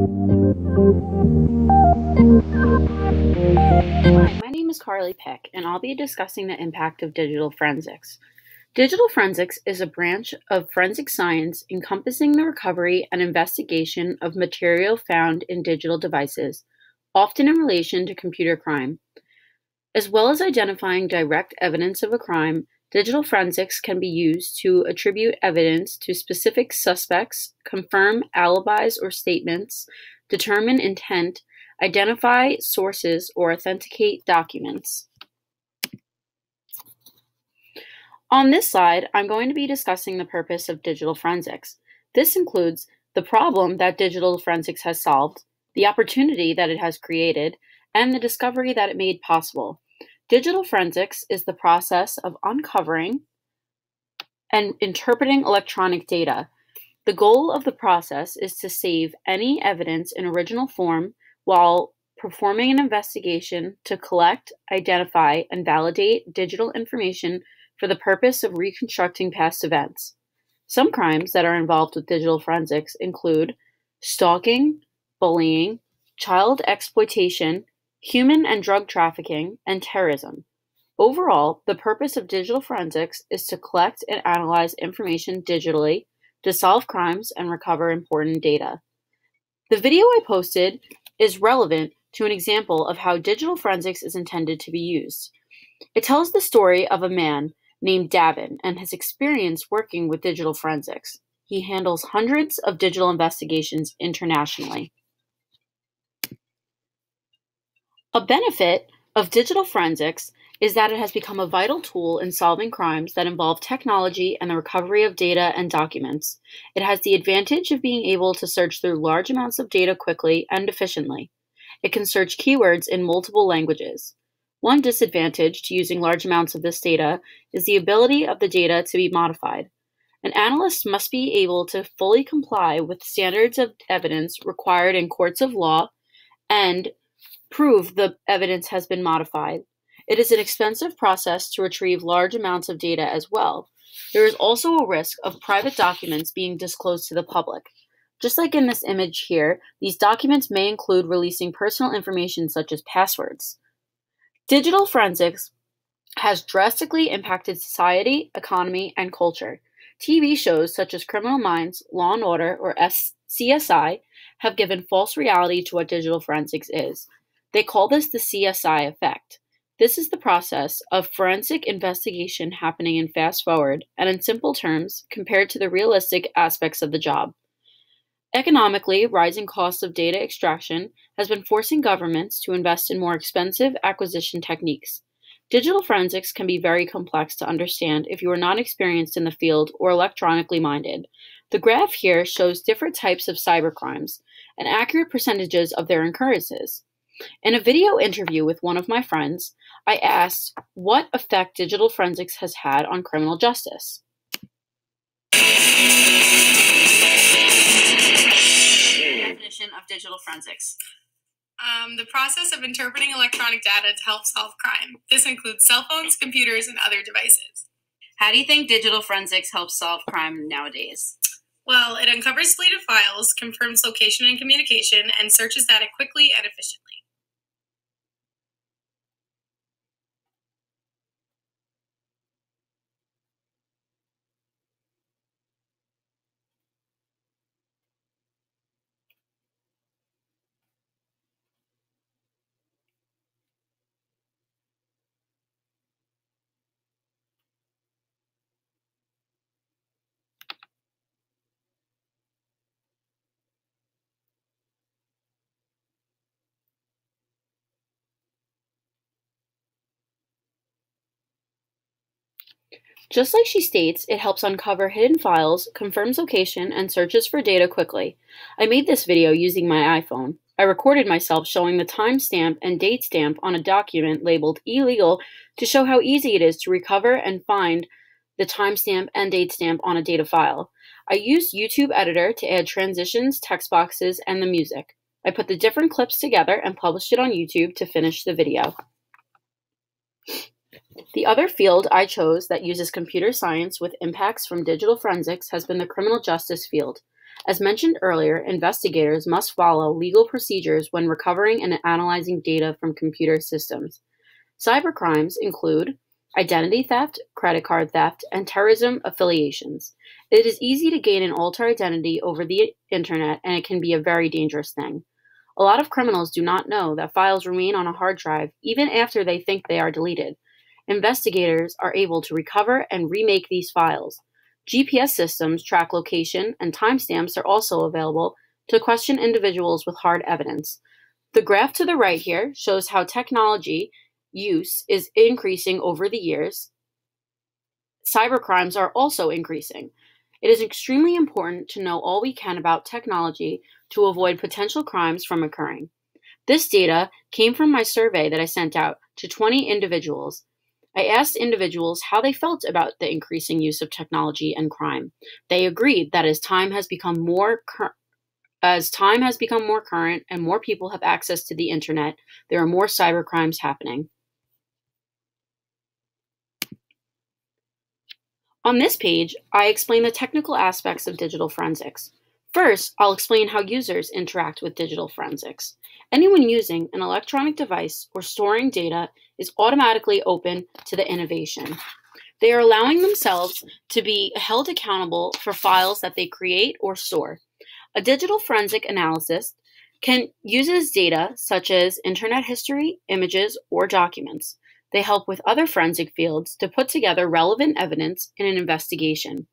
Hi, my name is Carly Peck, and I'll be discussing the impact of digital forensics. Digital forensics is a branch of forensic science encompassing the recovery and investigation of material found in digital devices, often in relation to computer crime. As well as identifying direct evidence of a crime, digital forensics can be used to attribute evidence to specific suspects, confirm alibis or statements, determine intent, identify sources, or authenticate documents. On this slide, I'm going to be discussing the purpose of digital forensics. This includes the problem that digital forensics has solved, the opportunity that it has created, and the discovery that it made possible. Digital forensics is the process of uncovering and interpreting electronic data. The goal of the process is to save any evidence in original form while performing an investigation to collect, identify, and validate digital information for the purpose of reconstructing past events. Some crimes that are involved with digital forensics include stalking, bullying, child exploitation, human and drug trafficking, and terrorism. Overall, the purpose of digital forensics is to collect and analyze information digitally to solve crimes and recover important data. The video I posted is relevant to an example of how digital forensics is intended to be used. It tells the story of a man named Davin and his experience working with digital forensics. He handles hundreds of digital investigations internationally. A benefit of digital forensics is that it has become a vital tool in solving crimes that involve technology and the recovery of data and documents. It has the advantage of being able to search through large amounts of data quickly and efficiently. It can search keywords in multiple languages. One disadvantage to using large amounts of this data is the ability of the data to be modified. An analyst must be able to fully comply with standards of evidence required in courts of law and prove the evidence has been modified. It is an expensive process to retrieve large amounts of data as well. There is also a risk of private documents being disclosed to the public. Just like in this image here, these documents may include releasing personal information such as passwords. Digital forensics has drastically impacted society, economy, and culture. TV shows such as Criminal Minds, Law & Order, or CSI have given false reality to what digital forensics is. They call this the CSI effect. This is the process of forensic investigation happening in fast forward and in simple terms compared to the realistic aspects of the job. Economically, rising costs of data extraction has been forcing governments to invest in more expensive acquisition techniques. Digital forensics can be very complex to understand if you are not experienced in the field or electronically minded. The graph here shows different types of cybercrimes and accurate percentages of their occurrences. In a video interview with one of my friends, I asked what effect digital forensics has had on criminal justice. Definition of digital forensics. The process of interpreting electronic data to help solve crime. This includes cell phones, computers, and other devices. How do you think digital forensics helps solve crime nowadays? Well, it uncovers deleted files, confirms location and communication, and searches data quickly and efficiently. Just like she states, it helps uncover hidden files, confirms location, and searches for data quickly. I made this video using my iPhone. I recorded myself showing the timestamp and date stamp on a document labeled illegal to show how easy it is to recover and find the timestamp and date stamp on a data file. I used YouTube Editor to add transitions, text boxes, and the music. I put the different clips together and published it on YouTube to finish the video. The other field I chose that uses computer science with impacts from digital forensics has been the criminal justice field. As mentioned earlier, investigators must follow legal procedures when recovering and analyzing data from computer systems. Cybercrimes include identity theft, credit card theft, and terrorism affiliations. It is easy to gain and alter identity over the internet, and it can be a very dangerous thing. A lot of criminals do not know that files remain on a hard drive even after they think they are deleted. Investigators are able to recover and remake these files. GPS systems track location, and timestamps are also available to question individuals with hard evidence. The graph to the right here shows how technology use is increasing over the years. Cybercrimes are also increasing. It is extremely important to know all we can about technology to avoid potential crimes from occurring. This data came from my survey that I sent out to 20 individuals. I asked individuals how they felt about the increasing use of technology and crime. They agreed that as time has become more current and more people have access to the internet, there are more cybercrimes happening. On this page, I explain the technical aspects of digital forensics. First, I'll explain how users interact with digital forensics. Anyone using an electronic device or storing data is automatically open to the innovation. They are allowing themselves to be held accountable for files that they create or store. A digital forensic analyst uses data such as internet history, images, or documents. They help with other forensic fields to put together relevant evidence in an investigation.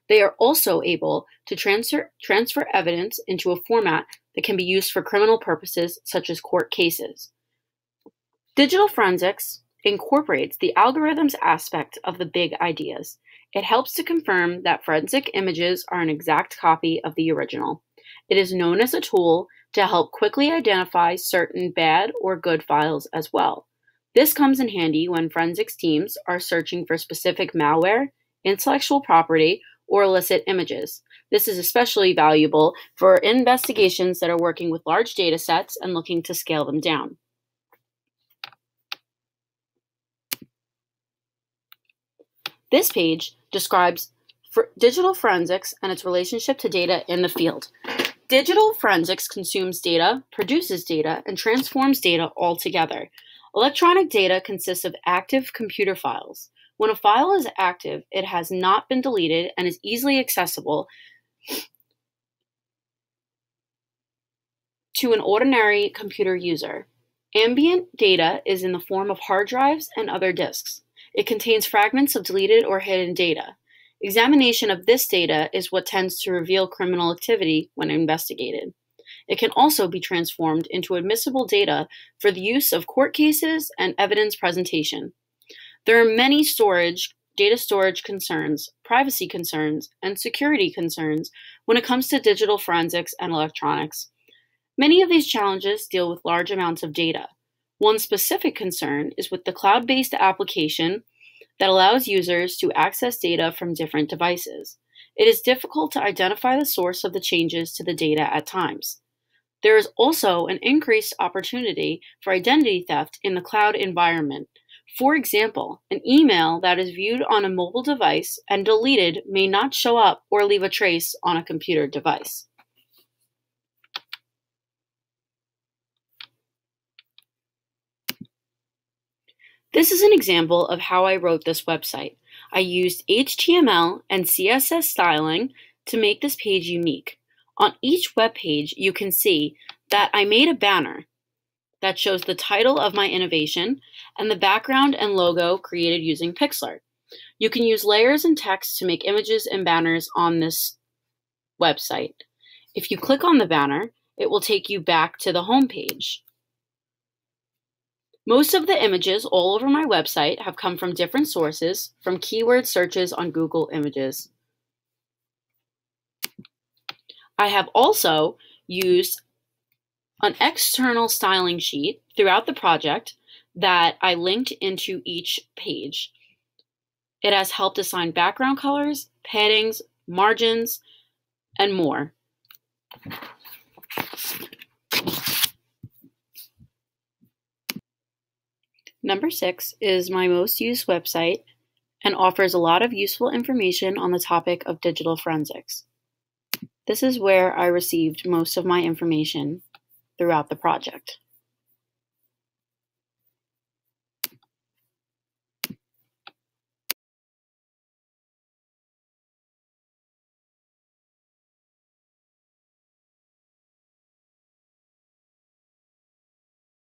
They are also able to transfer evidence into a format that can be used for criminal purposes such as court cases. Digital forensics incorporates the algorithms aspect of the big ideas. It helps to confirm that forensic images are an exact copy of the original. It is known as a tool to help quickly identify certain bad or good files as well. This comes in handy when forensics teams are searching for specific malware, intellectual property, or illicit images. This is especially valuable for investigations that are working with large data sets and looking to scale them down. This page describes digital forensics and its relationship to data in the field. Digital forensics consumes data, produces data, and transforms data all together. Electronic data consists of active computer files. When a file is active, it has not been deleted and is easily accessible to an ordinary computer user. Ambient data is in the form of hard drives and other disks. It contains fragments of deleted or hidden data. Examination of this data is what tends to reveal criminal activity when investigated. It can also be transformed into admissible data for the use of court cases and evidence presentation. There are many data storage concerns, privacy concerns, and security concerns when it comes to digital forensics and electronics. Many of these challenges deal with large amounts of data. One specific concern is with the cloud-based application that allows users to access data from different devices. It is difficult to identify the source of the changes to the data at times. There is also an increased opportunity for identity theft in the cloud environment. For example, an email that is viewed on a mobile device and deleted may not show up or leave a trace on a computer device. This is an example of how I wrote this website. I used HTML and CSS styling to make this page unique. On each web page, you can see that I made a banner that shows the title of my innovation and the background and logo created using Pixlr. You can use layers and text to make images and banners on this website. If you click on the banner, it will take you back to the home page. Most of the images all over my website have come from different sources, from keyword searches on Google Images. I have also used an external styling sheet throughout the project that I linked into each page. It has helped assign background colors, paddings, margins, and more. Number 6 is my most used website and offers a lot of useful information on the topic of digital forensics. This is where I received most of my information throughout the project.